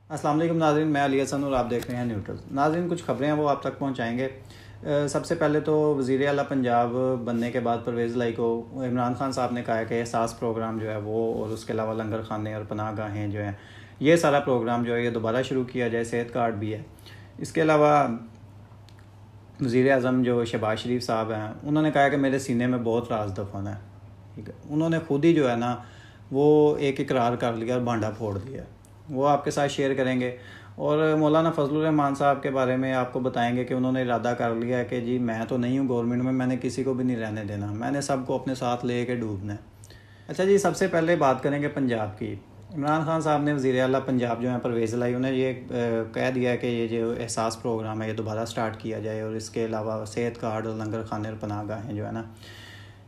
अस्सलाम वालेकुम नाज़रीन, मैं अली हसन और आप देख रहे हैं न्यूट्रल। नाज़रीन, कुछ खबरें हैं वो आप तक पहुंचाएंगे। सबसे पहले तो वज़ीर आला पंजाब बनने के बाद परवेज़ लाई को इमरान खान साहब ने कहा है कि एहसास प्रोग्राम जो है वो और उसके अलावा लंगर खाने और पनाह गाहें जो हैं ये सारा प्रोग्राम जो है ये दोबारा शुरू किया जाए। सेहत कार्ड भी है। इसके अलावा वज़ीर आज़म जो शहबाज शरीफ साहब हैं उन्होंने कहा है कि मेरे सीने में बहुत राज दफन है। ठीक है, उन्होंने खुद ही जो है ना वो एक इकरार कर लिया और भांडा फोड़ दिया, वो आपके साथ शेयर करेंगे। और मौलाना फजलुर रहमान साहब के बारे में आपको बताएंगे कि उन्होंने इरादा कर लिया है कि जी मैं तो नहीं हूँ गवर्नमेंट में, मैंने किसी को भी नहीं रहने देना, मैंने सबको अपने साथ ले कर डूबना है। अच्छा जी, सबसे पहले बात करेंगे पंजाब की। इमरान खान साहब ने वज़ीर आला पंजाब जो है परवेज़ लाई उन्हें ये कह दिया है कि ये जो एहसास प्रोग्राम है ये दोबारा स्टार्ट किया जाए और इसके अलावा सेहत कार्ड और लंगर खाने और पनाह गाहें जो है ना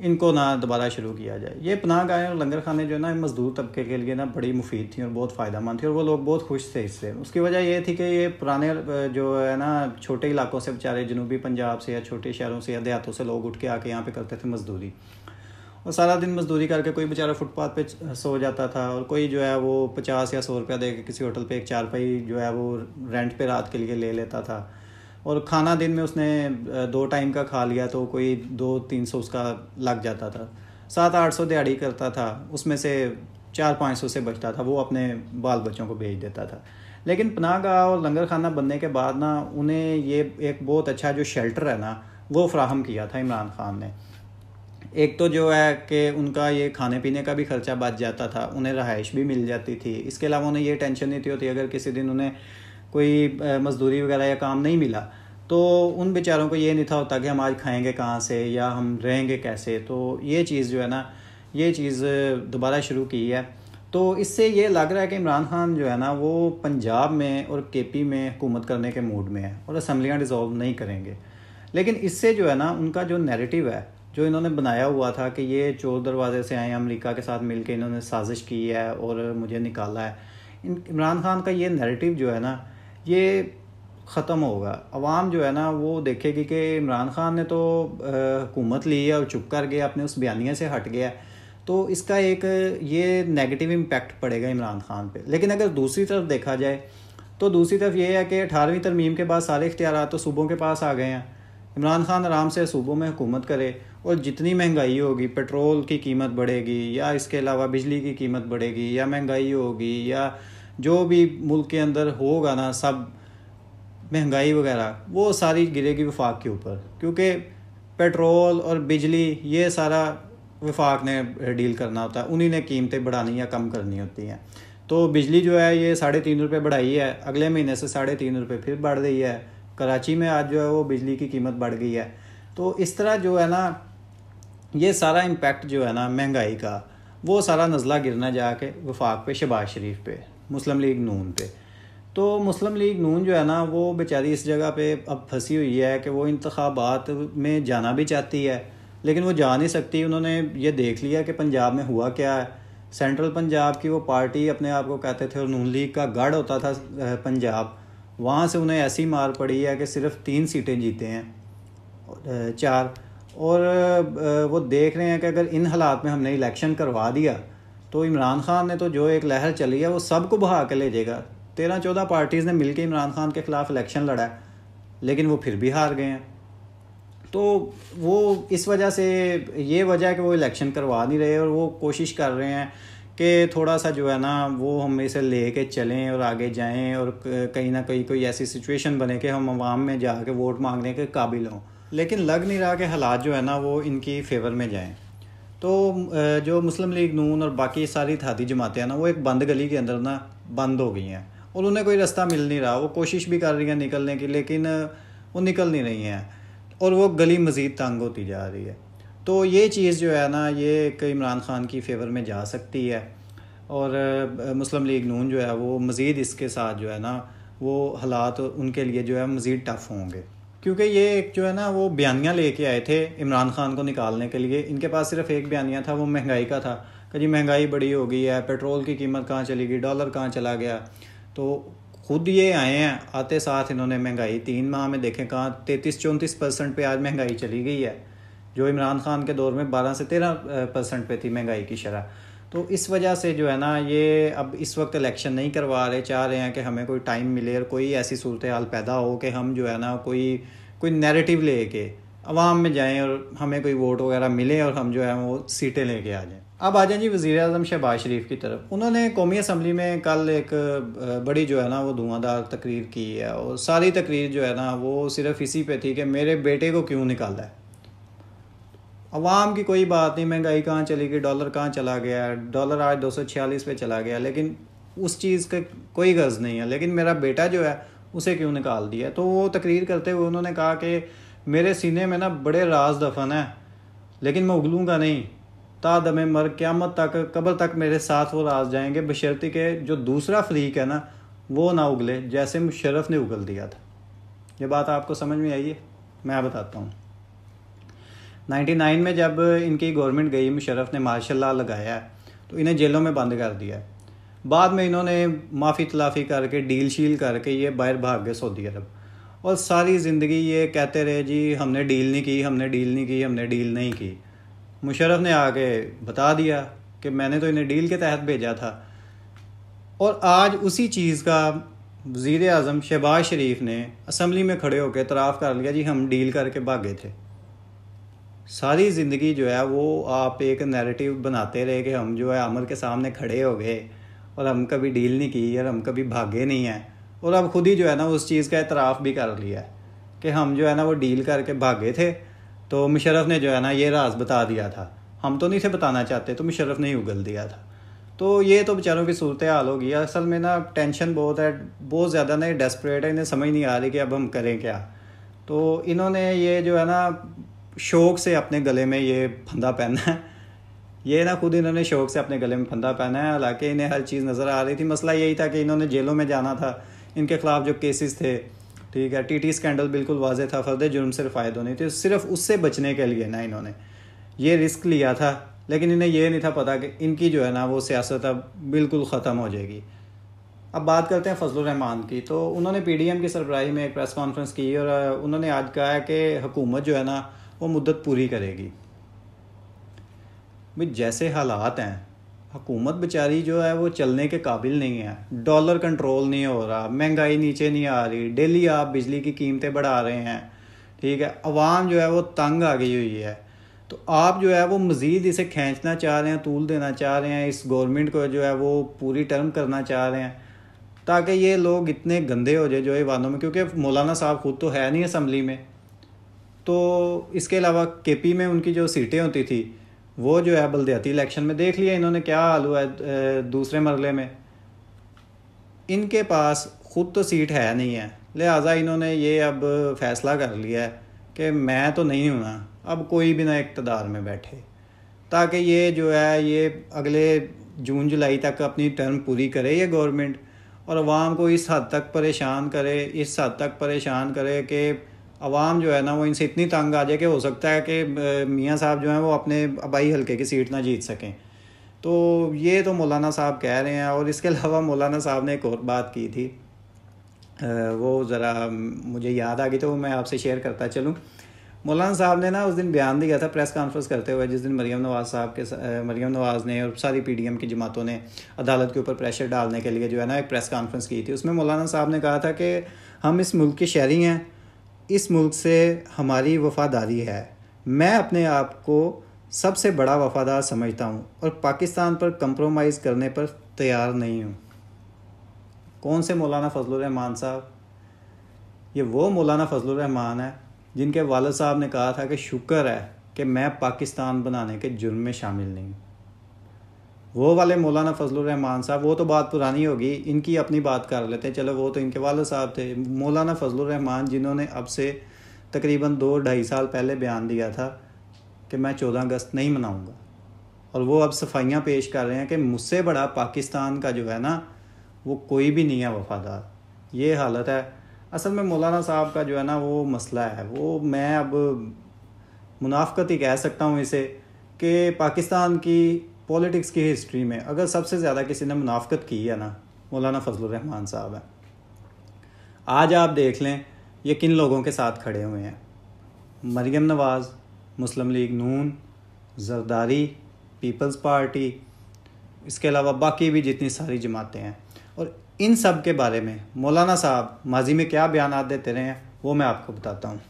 इनको ना दोबारा शुरू किया जाए। ये पनाह गाहें और लंगर खाने जो है ना मज़दूर तबके के लिए ना बड़ी मुफीद थी और बहुत फ़ायदा मंद थी और वो लोग बहुत खुश थे इससे। उसकी वजह ये थी कि ये पुराने जो है ना छोटे इलाकों से बेचारे जनूबी पंजाब से या छोटे शहरों से या देहातों से लोग उठ के आके यहाँ पे करते थे मज़दूरी, और सारा दिन मज़दूरी करके कोई बेचारा फुटपाथ पे सो जाता था और कोई जो है वो 50 या 100 रुपया दे के किसी होटल पे एक चारपाई जो है वो रेंट पे रात के लिए ले लेता था। और खाना दिन में उसने 2 टाइम का खा लिया तो कोई 200-300 उसका लग जाता था। 700-800 दिहाड़ी करता था, उसमें से 400-500 से बचता था, वो अपने बाल बच्चों को भेज देता था। लेकिन पनाह गाह और लंगर खाना बनने के बाद ना उन्हें ये एक बहुत अच्छा जो शेल्टर है ना वो फ्राहम किया था इमरान खान ने। एक तो जो है कि उनका ये खाने पीने का भी खर्चा बच जाता था, उन्हें रहाइश भी मिल जाती थी। इसके अलावा उन्हें ये टेंशन नहीं थी होती अगर किसी दिन उन्हें कोई मज़दूरी वगैरह या काम नहीं मिला तो उन बेचारों को ये नहीं था होता कि हम आज खाएंगे कहाँ से या हम रहेंगे कैसे। तो ये चीज़ जो है ना ये चीज़ दोबारा शुरू की है। तो इससे ये लग रहा है कि इमरान खान जो है ना वो पंजाब में और केपी में हुकूमत करने के मूड में है और असम्बलियाँ डिज़ोल्व नहीं करेंगे। लेकिन इससे जो है ना उनका जो नैरेटिव है जो इन्होंने बनाया हुआ था कि ये चोर दरवाजे से आए, अमेरिका के साथ मिलकर इन्होंने साजिश की है और मुझे निकाला है, इमरान खान का ये नैरेटिव जो है ना ये ख़त्म होगा। अवाम जो है ना वो देखेगी कि इमरान खान ने तो हुकूमत ली है और चुप कर गया, अपने उस बयानिया से हट गया, तो इसका एक ये नेगेटिव इम्पैक्ट पड़ेगा इमरान खान पे। लेकिन अगर दूसरी तरफ देखा जाए तो दूसरी तरफ ये है कि 18वीं तरमीम के बाद सारे इख्तियारात तो सूबों के पास आ गए हैं। इमरान खान आराम से सूबों में हुकूमत करे और जितनी महंगाई होगी, पेट्रोल की कीमत बढ़ेगी या इसके अलावा बिजली की कीमत बढ़ेगी या महंगाई होगी या जो भी मुल्क के अंदर होगा ना सब महंगाई वगैरह वो सारी गिरेगी वफाक के ऊपर, क्योंकि पेट्रोल और बिजली ये सारा वफाक ने डील करना होता है, उन्हीं ने कीमतें बढ़ानी या कम करनी होती हैं। तो बिजली जो है ये 3.5 रुपये बढ़ाई है, अगले महीने से 3.5 रुपये फिर बढ़ रही है। कराची में आज जो है वो बिजली की कीमत बढ़ गई है। तो इस तरह जो है ना ये सारा इम्पैक्ट जो है ना महंगाई का वो सारा नज़ला गिरना जाके वफाक पे, शहबाज शरीफ पे, मुस्लिम लीग नून पे। तो मुस्लिम लीग नून जो है ना वो बेचारी इस जगह पे अब फंसी हुई है कि वो इंतखाबात में जाना भी चाहती है लेकिन वो जा नहीं सकती। उन्होंने ये देख लिया कि पंजाब में हुआ क्या है। सेंट्रल पंजाब की वो पार्टी अपने आप को कहते थे और नून लीग का गढ़ होता था पंजाब, वहाँ से उन्हें ऐसी मार पड़ी है कि सिर्फ 3 सीटें जीते हैं 4। और वो देख रहे हैं कि अगर इन हालात में हमने इलेक्शन करवा दिया तो इमरान खान ने तो जो एक लहर चली है वो सबको बहा के ले जाएगा। 13-14 पार्टीज़ ने मिलकर इमरान खान के ख़िलाफ़ इलेक्शन लड़ा है लेकिन वो फिर भी हार गए हैं। तो वो इस वजह से ये वजह है कि वो इलेक्शन करवा नहीं रहे और वो कोशिश कर रहे हैं कि थोड़ा सा जो है ना वो हम इसे ले कर चलें और आगे जाएं और कहीं ना कहीं कोई ऐसी सिचुएशन बने कि हम अवाम में जाके वोट मांगने के काबिल हों। लेकिन लग नहीं रहा कि हालात जो है ना वो इनकी फेवर में जाएं। तो जो मुस्लिम लीग नून और बाकी सारी इत्तेहादी जमातें हैं ना वो एक बंद गली के अंदर ना बंद हो गई हैं और उन्हें कोई रास्ता मिल नहीं रहा। वो कोशिश भी कर रही हैं निकलने की लेकिन वो निकल नहीं रही हैं और वो गली मज़ीद तंग होती जा रही है। तो ये चीज़ जो है ना ये एक इमरान खान की फेवर में जा सकती है और मुस्लिम लीग नून जो है वो मज़ीद इसके साथ जो है ना वो हालात उनके लिए जो है मज़ीद टफ़ होंगे, क्योंकि ये एक जो है ना वो बयानिया लेके आए थे इमरान खान को निकालने के लिए। इनके पास सिर्फ एक बयानिया था, वो महंगाई का था कि जी महंगाई बड़ी हो गई है, पेट्रोल की कीमत कहाँ चली गई, डॉलर कहाँ चला गया। तो खुद ये आए हैं, आते साथ इन्होंने महंगाई 3 माह में देखें कहाँ 33-34% पे आज महंगाई चली गई है, जो इमरान खान के दौर में 12 से 13% पे थी महंगाई की शरह। तो इस वजह से जो है ना ये अब इस वक्त इलेक्शन नहीं करवा रहे, चाह रहे हैं कि हमें कोई टाइम मिले और कोई ऐसी सूरत हाल पैदा हो कि हम जो है ना कोई कोई नैरेटिव लेके अवाम में जाएं और हमें कोई वोट वगैरह मिले और हम जो है वो सीटें लेके आ जाएं। अब आ जाएं जी वज़ीर आज़म शहबाज शरीफ की तरफ। उन्होंने कौमी असम्बली में कल एक बड़ी जो है ना वो धुआंधार तकरीर की है, और सारी तकरीर जो है ना वो सिर्फ इसी पे थी कि मेरे बेटे को क्यों निकाला है। अवाम की कोई बात नहीं, महंगाई कहाँ चली गई, डॉलर कहाँ चला गया, डॉलर आज 246 पे चला गया, लेकिन उस चीज़ का कोई गर्ज नहीं है, लेकिन मेरा बेटा जो है उसे क्यों निकाल दिया। तो वो तकरीर करते हुए उन्होंने कहा कि मेरे सीने में ना बड़े राज दफन है, लेकिन मैं उगलूँगा नहीं, ता दमे मर क़यामत तक कब्र तक मेरे साथ वो राज जाएंगे, बशर्ते के जो दूसरा फरीक है ना वो ना उगले जैसे मुशर्रफ ने उगल दिया था। ये बात आपको समझ में आई है? मैं बताता हूँ। 99 में जब इनकी गवर्नमेंट गई, मुशर्रफ ने मार्शल लॉ लगाया तो इन्हें जेलों में बंद कर दिया। बाद में इन्होंने माफ़ी तलाफ़ी करके डील शील करके ये बाहर भाग गए सऊदी अरब, और सारी ज़िंदगी ये कहते रहे जी हमने डील नहीं की, हमने डील नहीं की, हमने डील नहीं की। मुशर्रफ ने आके बता दिया कि मैंने तो इन्हें डील के तहत भेजा था, और आज उसी चीज़ का वज़ीर आज़म शहबाज शरीफ ने असम्बली में खड़े होकर इतराफ़ कर लिया जी हम डील करके भागे थे। सारी ज़िंदगी जो है वो आप एक नैरेटिव बनाते रहे कि हम जो है अमर के सामने खड़े हो गए और हम कभी डील नहीं की और हम कभी भागे नहीं हैं, और अब खुद ही जो है ना उस चीज़ का इतराफ़ भी कर लिया है कि हम जो है ना वो डील करके भागे थे। तो मुशर्रफ ने जो है ना ये राज बता दिया था, हम तो नहीं थे बताना चाहते, तो मुशर्रफ ने ही उगल दिया था। तो ये तो बेचारों की सूरत हाल होगी। असल में ना टेंशन बहुत है, बहुत ज़्यादा ना, डेस्परेट है, इन्हें समझ नहीं आ रही कि अब हम करें क्या। तो इन्होंने ये जो है ना शौक़ से अपने गले में ये फंदा पहना है, ये ना खुद इन्होंने शौक़ से अपने गले में फंदा पहना है, हालांकि इन्हें हर चीज़ नज़र आ रही थी। मसला यही था कि इन्होंने जेलों में जाना था, इनके ख़िलाफ़ जो केसेस थे, ठीक है, टीटी स्कैंडल बिल्कुल वाज़े था, फ़र्द जुर्म से फ़ायदा नहीं थी, सिर्फ उससे बचने के लिए ना इन्होंने ये रिस्क लिया था। लेकिन इन्हें ये नहीं था पता कि इनकी जो है ना वो सियासत अब बिल्कुल ख़त्म हो जाएगी। अब बात करते हैं फजलुर रहमान की। तो उन्होंने पीडीएम की सरबराही में एक प्रेस कॉन्फ्रेंस की और उन्होंने आज कहा है कि हुकूमत जो है ना वो मुद्दत पूरी करेगी। भाई जैसे हालात हैं, हुकूमत बेचारी जो है वो चलने के काबिल नहीं है, डॉलर कंट्रोल नहीं हो रहा, महंगाई नीचे नहीं आ रही, डेली आप बिजली की कीमतें बढ़ा रहे हैं, ठीक है, अवाम जो है वो तंग आ गई हुई है। तो आप जो है वो मज़ीद इसे खींचना चाह रहे हैं, तूल देना चाह रहे हैं, इस गवर्नमेंट को जो है वो पूरी टर्म करना चाह रहे हैं ताकि ये लोग इतने गंदे हो जाए जो ये वादों में, क्योंकि मौलाना साहब खुद तो है नहीं असम्बली में, तो इसके अलावा केपी में उनकी जो सीटें होती थी वो जो है बल्दियाती इलेक्शन में देख लिया इन्होंने क्या हाल हुआ है। दूसरे मरले में इनके पास खुद तो सीट है नहीं है, लिहाजा इन्होंने ये अब फैसला कर लिया है कि मैं तो नहीं हूँ ना, अब कोई भी ना इक़्तिदार में बैठे, ताकि ये जो है ये अगले जून जुलाई तक अपनी टर्म पूरी करे ये गवर्नमेंट, और अवाम को इस हद तक परेशान करे कि अवाम जो है ना वो इनसे इतनी तंग आ जाए कि हो सकता है कि मियाँ साहब जो हैं वो अपने आबाई हल्के की सीट ना जीत सकें। तो ये तो मौलाना साहब कह रहे हैं। और इसके अलावा मौलाना साहब ने एक और बात की थी, वो ज़रा मुझे याद आ गई तो वो मैं आपसे शेयर करता चलूँ। मौलाना साहब ने ना उस दिन बयान दिया था प्रेस कॉन्फ्रेंस करते हुए, जिस दिन मरीम नवाज़ ने और सारी पीडीएम की जमातों ने अदालत के ऊपर प्रेशर डालने के लिए जो है ना एक प्रेस कॉन्फ्रेंस की थी। उसमें मौलाना साहब ने कहा था कि हम इस मुल्क के शहरी हैं, इस मुल्क से हमारी वफ़ादारी है, मैं अपने आप को सबसे बड़ा वफ़ादार समझता हूँ और पाकिस्तान पर कंप्रोमाइज़ करने पर तैयार नहीं हूँ। कौन से मौलाना फजलुर रहमान साहब? ये वो मौलाना फजलुर रहमान है जिनके वालिद साहब ने कहा था कि शुक्र है कि मैं पाकिस्तान बनाने के जुर्म में शामिल नहीं हूँ। वो वाले मौलाना फजलुर रहमान साहब, वो तो बात पुरानी होगी, इनकी अपनी बात कर लेते हैं, चलो वो तो इनके वालिद साहब थे। मौलाना फजलुर रहमान जिन्होंने अब से तकरीबन 2-2.5 साल पहले बयान दिया था कि मैं 14 अगस्त नहीं मनाऊंगा, और वो अब सफाइयाँ पेश कर रहे हैं कि मुझसे बड़ा पाकिस्तान का जो है ना वो कोई भी नहीं है वफ़ादार। ये हालत है असल में मौलाना साहब का जो है ना वो मसला है। वो मैं अब मुनाफ़क़त ही कह सकता हूँ इसे कि पाकिस्तान की पॉलिटिक्स की हिस्ट्री में अगर सबसे ज़्यादा किसी ने मुनाफ़क़त की है ना, मौलाना फजलुर रहमान साहब हैं। आज आप देख लें ये किन लोगों के साथ खड़े हुए हैं। मरीम नवाज़, मुस्लिम लीग नून, जरदारी, पीपल्स पार्टी, इसके अलावा बाकी भी जितनी सारी जमातें हैं, और इन सब के बारे में मौलाना साहब माजी में क्या बयान देते रहे हैं वो मैं आपको बताता हूँ।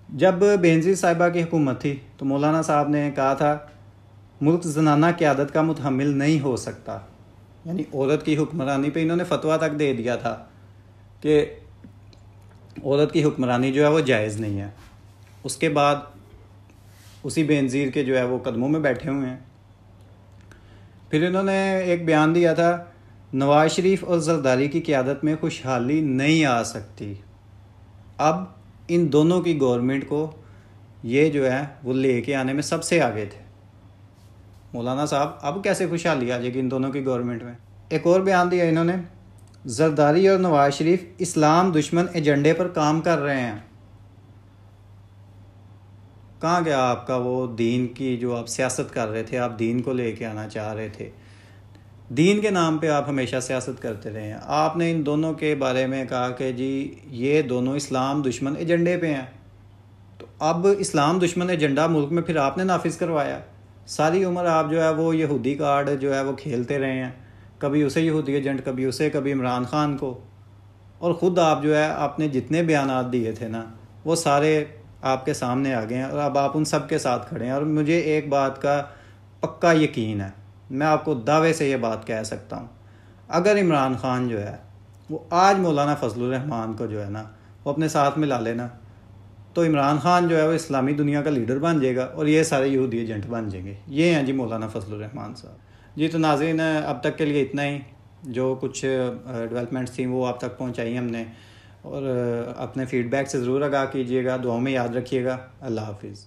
जब बेनज़ीर साहिबा की हुकूमत थी तो मौलाना साहब ने कहा था मुल्क ज़नाना क़यादत का मुतहम्मिल नहीं हो सकता, यानी औरत की हुक्मरानी पे इन्होंने फतवा तक दे दिया था कि औरत की हुक्मरानी जो है वो जायज़ नहीं है। उसके बाद उसी बेनज़ीर के जो है वो कदमों में बैठे हुए हैं। फिर इन्होंने एक बयान दिया था नवाज शरीफ और जरदारी की क़यादत में खुशहाली नहीं आ सकती। अब इन दोनों की गवर्नमेंट को ये जो है वो लेके आने में सबसे आगे थे। मौलाना साहब अब कैसे खुशहाली आ जाएगी इन दोनों की गवर्नमेंट में। एक और बयान दिया इन्होंने, जरदारी और नवाज शरीफ इस्लाम दुश्मन एजेंडे पर काम कर रहे हैं। कहाँ गया आपका वो दीन की जो आप सियासत कर रहे थे, आप दीन को लेके आना चाह रहे थे, दीन के नाम पे आप हमेशा सियासत करते रहे हैं। आपने इन दोनों के बारे में कहा कि जी ये दोनों इस्लाम दुश्मन एजेंडे पे हैं, तो अब इस्लाम दुश्मन एजेंडा मुल्क में फिर आपने नाफिज करवाया। सारी उम्र आप जो है वो यहूदी कार्ड जो है वो खेलते रहे हैं, कभी उसे यहूदी एजेंट, कभी उसे, कभी इमरान ख़ान को, और ख़ुद आप जो है आपने जितने बयान दिए थे ना वो सारे आपके सामने आ गए हैं और अब आप उन सब के साथ खड़े हैं। और मुझे एक बात का पक्का यकीन है, मैं आपको दावे से ये बात कह सकता हूँ, अगर इमरान ख़ान जो है वो आज मौलाना फजलुर रहमान को जो है ना वो अपने साथ में ला लेना, तो इमरान ख़ान जो है वो इस्लामी दुनिया का लीडर बन जाएगा और ये सारे यहूदी एजेंट बन जाएंगे। ये हैं जी मौलाना फजलुर रहमान साहब। जी तो नाज़रीन अब तक के लिए इतना ही। जो कुछ डेवलपमेंट्स थी वो आप तक पहुँचाई हमने, और अपने फ़ीडबैक से ज़रूर आगाह कीजिएगा, दुआओं में याद रखिएगा। अल्लाह हाफिज़।